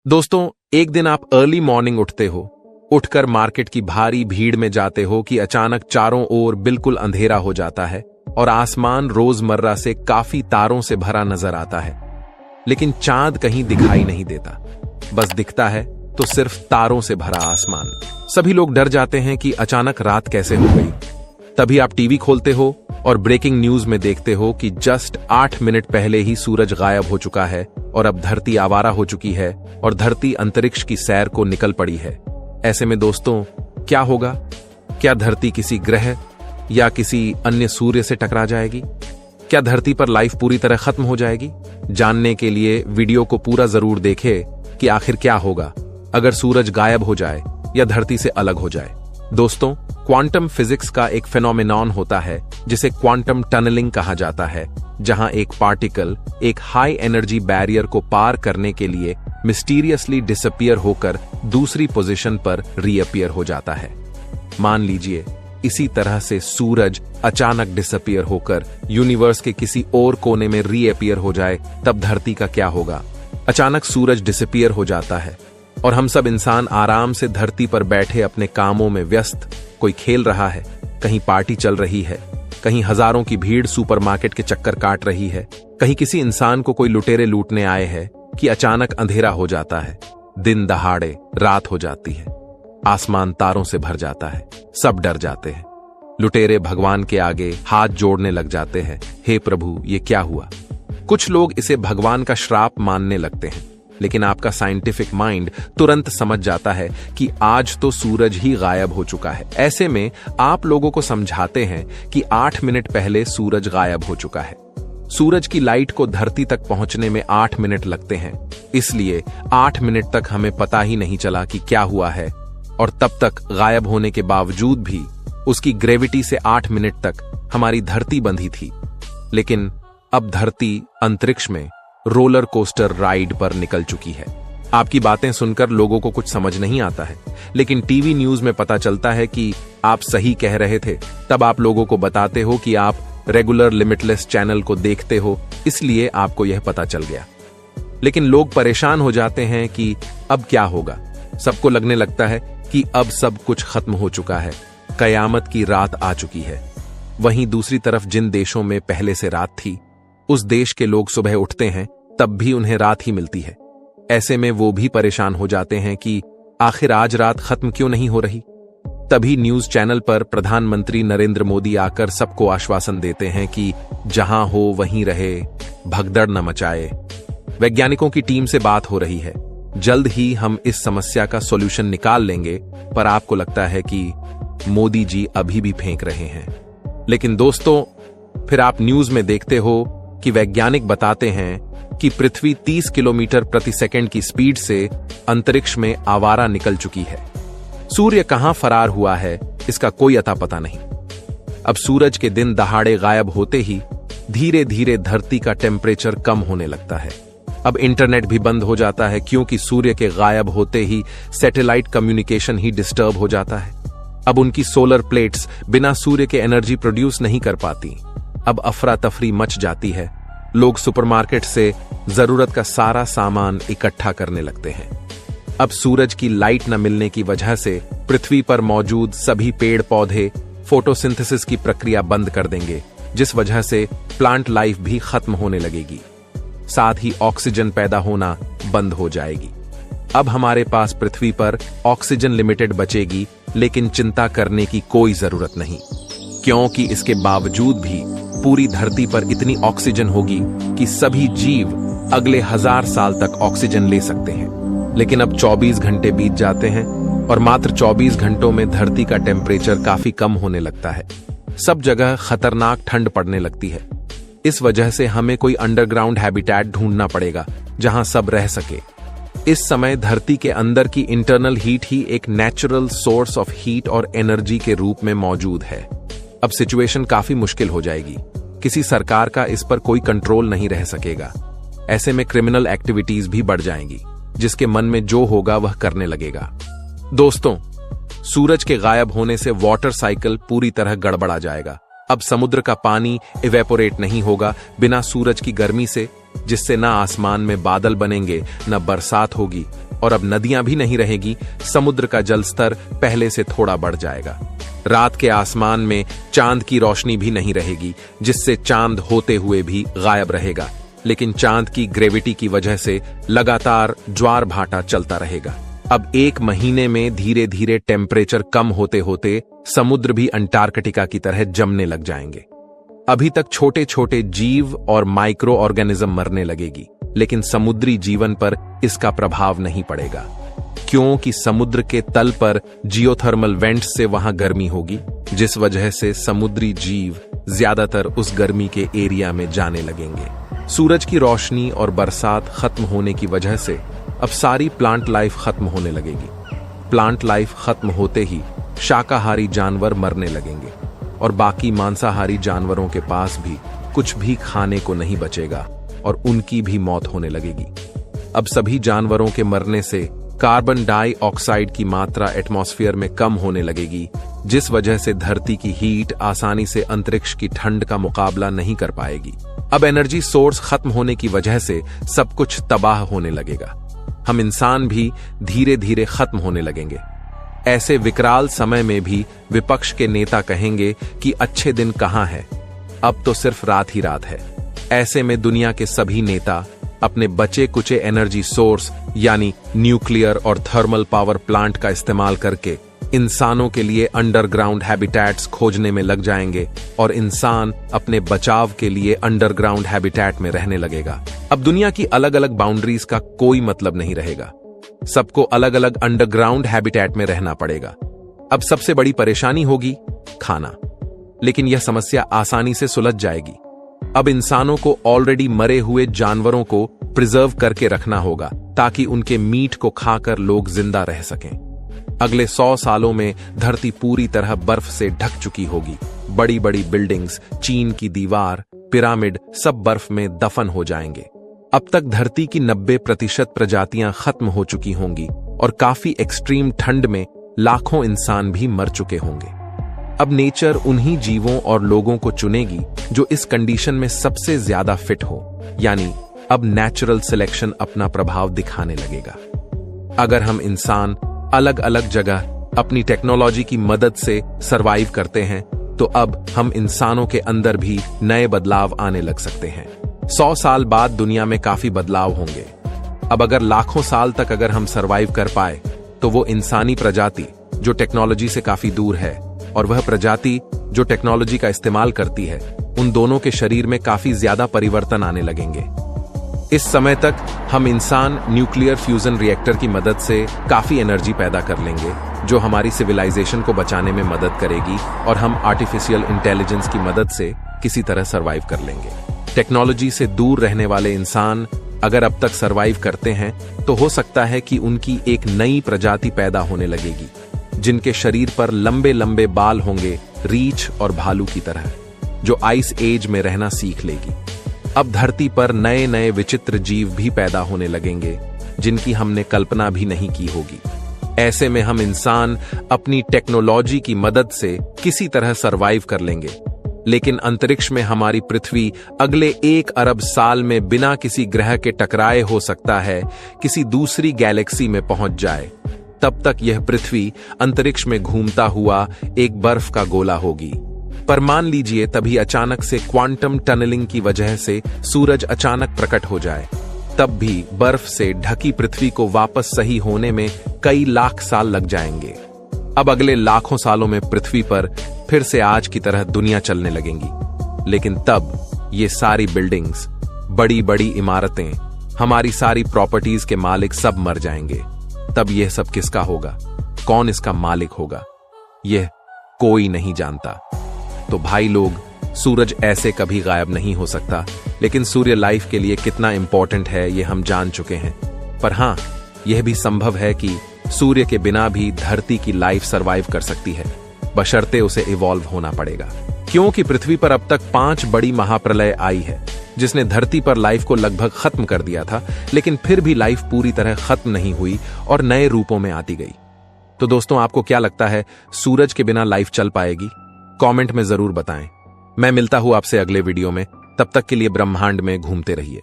दोस्तों, एक दिन आप अर्ली मॉर्निंग उठते हो, उठकर मार्केट की भारी भीड़ में जाते हो कि अचानक चारों ओर बिल्कुल अंधेरा हो जाता है और आसमान रोजमर्रा से काफी तारों से भरा नजर आता है। लेकिन चांद कहीं दिखाई नहीं देता, बस दिखता है तो सिर्फ तारों से भरा आसमान। सभी लोग डर जाते हैं कि अचानक रात कैसे हो गई। तभी आप टीवी खोलते हो और ब्रेकिंग न्यूज में देखते हो कि जस्ट 8 मिनट पहले ही सूरज गायब हो चुका है और अब धरती आवारा हो चुकी है और धरती अंतरिक्ष की सैर को निकल पड़ी है। ऐसे में दोस्तों, क्या होगा? क्या धरती किसी ग्रह या किसी अन्य सूर्य से टकरा जाएगी? क्या धरती पर लाइफ पूरी तरह खत्म हो जाएगी? जानने के लिए वीडियो को पूरा जरूर देखें कि आखिर क्या होगा अगर सूरज गायब हो जाए या धरती से अलग हो जाए। दोस्तों, क्वांटम फिजिक्स का एक फेनोमेनॉन होता है जिसे क्वांटम टनलिंग कहा जाता है, जहां एक पार्टिकल एक हाई एनर्जी बैरियर को पार करने के लिए मिस्टीरियसली डिसअपियर होकर दूसरी पोजीशन पर रीअपियर हो जाता है। मान लीजिए इसी तरह से सूरज अचानक डिसअपियर होकर यूनिवर्स के किसी और कोने में रीअपियर हो जाए, तब धरती का क्या होगा? अचानक सूरज डिसअपियर हो जाता है और हम सब इंसान आराम से धरती पर बैठे अपने कामों में व्यस्त। कोई खेल रहा है, कहीं पार्टी चल रही है, कहीं हजारों की भीड़ सुपरमार्केट के चक्कर काट रही है, कहीं किसी इंसान को कोई लुटेरे लूटने आए हैं कि अचानक अंधेरा हो जाता है, दिन दहाड़े रात हो जाती है, आसमान तारों से भर जाता है, सब डर जाते हैं। लुटेरे भगवान के आगे हाथ जोड़ने लग जाते हैं, हे प्रभु, ये क्या हुआ? कुछ लोग इसे भगवान का श्राप मानने लगते हैं, लेकिन आपका साइंटिफिक माइंड तुरंत समझ जाता है कि आज तो सूरज ही गायब हो चुका है। ऐसे में आप लोगों को समझाते हैं कि 8 मिनट पहले सूरज गायब हो चुका है। सूरज की लाइट को धरती तक पहुंचने में 8 मिनट लगते हैं, इसलिए 8 मिनट तक हमें पता ही नहीं चला कि क्या हुआ है, और तब तक गायब होने के बावजूद भी उसकी ग्रेविटी से 8 मिनट तक हमारी धरती बंधी थी। लेकिन अब धरती अंतरिक्ष में रोलर कोस्टर राइड पर निकल चुकी है। आपकी बातें सुनकर लोगों को कुछ समझ नहीं आता है, लेकिन टीवी न्यूज में पता चलता है कि आप सही कह रहे थे। तब आप लोगों को बताते हो कि आप रेगुलर लिमिटलेस चैनल को देखते हो, इसलिए आपको यह पता चल गया। लेकिन लोग परेशान हो जाते हैं कि अब क्या होगा। सबको लगने लगता है कि अब सब कुछ खत्म हो चुका है, कयामत की रात आ चुकी है। वहीं दूसरी तरफ जिन देशों में पहले से रात थी, उस देश के लोग सुबह उठते हैं तब भी उन्हें रात ही मिलती है। ऐसे में वो भी परेशान हो जाते हैं कि आखिर आज रात खत्म क्यों नहीं हो रही। तभी न्यूज चैनल पर प्रधानमंत्री नरेंद्र मोदी आकर सबको आश्वासन देते हैं कि जहां हो वहीं रहे, भगदड़ न मचाए। वैज्ञानिकों की टीम से बात हो रही है, जल्द ही हम इस समस्या का सॉल्यूशन निकाल लेंगे, पर आपको लगता है कि मोदी जी अभी भी फेंक रहे हैं। लेकिन दोस्तों, फिर आप न्यूज में देखते हो कि वैज्ञानिक बताते हैं कि पृथ्वी 30 किलोमीटर प्रति सेकंड की स्पीड से अंतरिक्ष में आवारा निकल चुकी है। सूर्य कहां फरार हुआ है, इसका कोई अता पता नहीं। अब सूरज के दिन दहाड़े गायब होते ही धीरे धीरे धरती का टेम्परेचर कम होने लगता है। अब इंटरनेट भी बंद हो जाता है, क्योंकि सूर्य के गायब होते ही सैटेलाइट कम्युनिकेशन ही डिस्टर्ब हो जाता है। अब उनकी सोलर प्लेट्स बिना सूर्य के एनर्जी प्रोड्यूस नहीं कर पाती। अब अफरा तफरी मच जाती है। लोग सुपरमार्केट से जरूरत का सारा सामान इकट्ठा करने लगते हैं। अब सूरज की लाइट न मिलने की वजह से पृथ्वी पर मौजूद सभी पेड़ पौधे फोटोसिंथेसिस की प्रक्रिया बंद कर देंगे, जिस वजह से प्लांट लाइफ भी खत्म होने लगेगी। साथ ही ऑक्सीजन पैदा होना बंद हो जाएगी। अब हमारे पास पृथ्वी पर ऑक्सीजन लिमिटेड बचेगी, लेकिन चिंता करने की कोई जरूरत नहीं, क्योंकि इसके बावजूद भी पूरी धरती पर इतनी ऑक्सीजन होगी कि सभी जीव अगले 1000 साल तक ऑक्सीजन ले सकते हैं। लेकिन अब 24 घंटे बीत जाते हैं और मात्र 24 घंटों में धरती का टेम्परेचर काफी कम होने लगता है। सब जगह खतरनाक ठंड पड़ने लगती है। इस वजह से हमें कोई अंडरग्राउंड हैबिटेट ढूंढना पड़ेगा जहां सब रह सके। इस समय धरती के अंदर की इंटरनल हीट ही एक नेचुरल सोर्स ऑफ हीट और एनर्जी के रूप में मौजूद है। अब सिचुएशन काफी मुश्किल हो जाएगी। किसी सरकार का इस पर कोई कंट्रोल नहीं रह सकेगा। ऐसे में क्रिमिनल एक्टिविटीज भी बढ़ जाएंगी, जिसके मन में जो होगा वह करने लगेगा। दोस्तों, सूरज के गायब होने से वाटर साइकिल पूरी तरह गड़बड़ा जाएगा। अब समुद्र का पानी इवेपोरेट नहीं होगा। बिना सूरज की गर्मी से जिससे ना आसमान में बादल बनेंगे, न बरसात होगी, और अब नदियां भी नहीं रहेगी। समुद्र का जल स्तर पहले से थोड़ा बढ़ जाएगा। रात के आसमान में चांद की रोशनी भी नहीं रहेगी, जिससे चांद होते हुए भी गायब रहेगा, लेकिन चांद की ग्रेविटी की वजह से लगातार ज्वार भाटा चलता रहेगा। अब 1 महीने में धीरे धीरे टेम्परेचर कम होते होते समुद्र भी अंटार्कटिका की तरह जमने लग जाएंगे। अभी तक छोटे छोटे जीव और माइक्रो ऑर्गेनिज्म मरने लगेगी, लेकिन समुद्री जीवन पर इसका प्रभाव नहीं पड़ेगा, क्योंकि समुद्र के तल पर जियोथर्मल वेंट्स से वहां गर्मी होगी, जिस वजह से समुद्री जीव ज्यादातर उस गर्मी के एरिया में जाने लगेंगे। सूरज की रोशनी और बरसात खत्म होने की वजह से अब सारी प्लांट लाइफ खत्म होने लगेगी। प्लांट लाइफ खत्म होते ही शाकाहारी जानवर मरने लगेंगे और बाकी मांसाहारी जानवरों के पास भी कुछ भी खाने को नहीं बचेगा और उनकी भी मौत होने लगेगी। अब सभी जानवरों के मरने से कार्बन डाइऑक्साइड की मात्रा एटमॉस्फेयर में कम होने लगेगी, जिस वजह से धरती की हीट आसानी से अंतरिक्ष की ठंड का मुकाबला नहीं कर पाएगी। अब एनर्जी सोर्स खत्म होने की वजह से सब कुछ तबाह होने लगेगा। हम इंसान भी धीरे धीरे खत्म होने लगेंगे। ऐसे विकराल समय में भी विपक्ष के नेता कहेंगे कि अच्छे दिन कहां है, अब तो सिर्फ रात ही रात है। ऐसे में दुनिया के सभी नेता अपने बचे कुचे एनर्जी सोर्स यानी न्यूक्लियर और थर्मल पावर प्लांट का इस्तेमाल करके इंसानों के लिए अंडरग्राउंड हैबिटेट्स खोजने में लग जाएंगे और इंसान अपने बचाव के लिए अंडरग्राउंड हैबिटेट में रहने लगेगा। अब दुनिया की अलग अलग बाउंड्रीज का कोई मतलब नहीं रहेगा, सबको अलग अलग अंडरग्राउंड हैबिटेट में रहना पड़ेगा। अब सबसे बड़ी परेशानी होगी खाना, लेकिन यह समस्या आसानी से सुलझ जाएगी। अब इंसानों को ऑलरेडी मरे हुए जानवरों को प्रिजर्व करके रखना होगा ताकि उनके मीट को खाकर लोग जिंदा रह सकें। अगले 100 सालों में धरती पूरी तरह बर्फ से ढक चुकी होगी। बड़ी बड़ी बिल्डिंग्स, चीन की दीवार, पिरामिड सब बर्फ में दफन हो जाएंगे। अब तक धरती की 90% प्रजातियां खत्म हो चुकी होंगी और काफी एक्सट्रीम ठंड में लाखों इंसान भी मर चुके होंगे। अब नेचर उन्हीं जीवों और लोगों को चुनेगी जो इस कंडीशन में सबसे ज्यादा फिट हो, यानी अब नेचुरल सिलेक्शन अपना प्रभाव दिखाने लगेगा। अगर हम इंसान अलग अलग जगह अपनी टेक्नोलॉजी की मदद से सरवाइव करते हैं, तो अब हम इंसानों के अंदर भी नए बदलाव आने लग सकते हैं। 100 साल बाद दुनिया में काफी बदलाव होंगे। अब अगर लाखों साल तक अगर हम सरवाइव कर पाए, तो वो इंसानी प्रजाति जो टेक्नोलॉजी से काफी दूर है और वह प्रजाति जो टेक्नोलॉजी का इस्तेमाल करती है, उन दोनों के शरीर में काफी ज्यादा परिवर्तन आने लगेंगे। इस समय तक हम इंसान न्यूक्लियर फ्यूजन रिएक्टर की मदद से काफी एनर्जी पैदा कर लेंगे, जो हमारी सिविलाइजेशन को बचाने में मदद करेगी और हम आर्टिफिशियल इंटेलिजेंस की मदद से किसी तरह सरवाइव कर लेंगे। टेक्नोलॉजी से दूर रहने वाले इंसान अगर अब तक सरवाइव करते हैं, तो हो सकता है कि उनकी एक नई प्रजाति पैदा होने लगेगी, जिनके शरीर पर लंबे लंबे बाल होंगे, रीछ और भालू की तरह, जो आइस एज में रहना सीख लेगी। अब धरती पर नए नए विचित्र जीव भी पैदा होने लगेंगे, जिनकी हमने कल्पना भी नहीं की होगी। ऐसे में हम इंसान अपनी टेक्नोलॉजी की मदद से किसी तरह सरवाइव कर लेंगे, लेकिन अंतरिक्ष में हमारी पृथ्वी अगले 1 अरब साल में बिना किसी ग्रह के टकराए हो सकता है किसी दूसरी गैलेक्सी में पहुंच जाए। तब तक यह पृथ्वी अंतरिक्ष में घूमता हुआ एक बर्फ का गोला होगी। पर मान लीजिए तभी अचानक से क्वांटम टनलिंग की वजह से सूरज अचानक प्रकट हो जाए, तब भी बर्फ से ढकी पृथ्वी को वापस सही होने में कई लाख साल लग जाएंगे। अब अगले लाखों सालों में पृथ्वी पर फिर से आज की तरह दुनिया चलने लगेंगी, लेकिन तब ये सारी बिल्डिंग्स, बड़ी बड़ी इमारतें, हमारी सारी प्रॉपर्टीज के मालिक सब मर जाएंगे। तब यह सब किसका होगा? कौन इसका मालिक होगा? यह कोई नहीं जानता। तो भाई लोग, सूरज ऐसे कभी गायब नहीं हो सकता, लेकिन सूर्य लाइफ के लिए कितना इंपॉर्टेंट है ये हम जान चुके हैं। पर हां, यह भी संभव है कि सूर्य के बिना भी धरती की लाइफ सरवाइव कर सकती है, बशर्ते उसे इवॉल्व होना पड़ेगा। क्योंकि पृथ्वी पर अब तक 5 बड़ी महाप्रलय आई है, जिसने धरती पर लाइफ को लगभग खत्म कर दिया था, लेकिन फिर भी लाइफ पूरी तरह खत्म नहीं हुई और नए रूपों में आती गई। तो दोस्तों, आपको क्या लगता है, सूरज के बिना लाइफ चल पाएगी? कमेंट में जरूर बताएं। मैं मिलता हूं आपसे अगले वीडियो में। तब तक के लिए ब्रह्मांड में घूमते रहिए।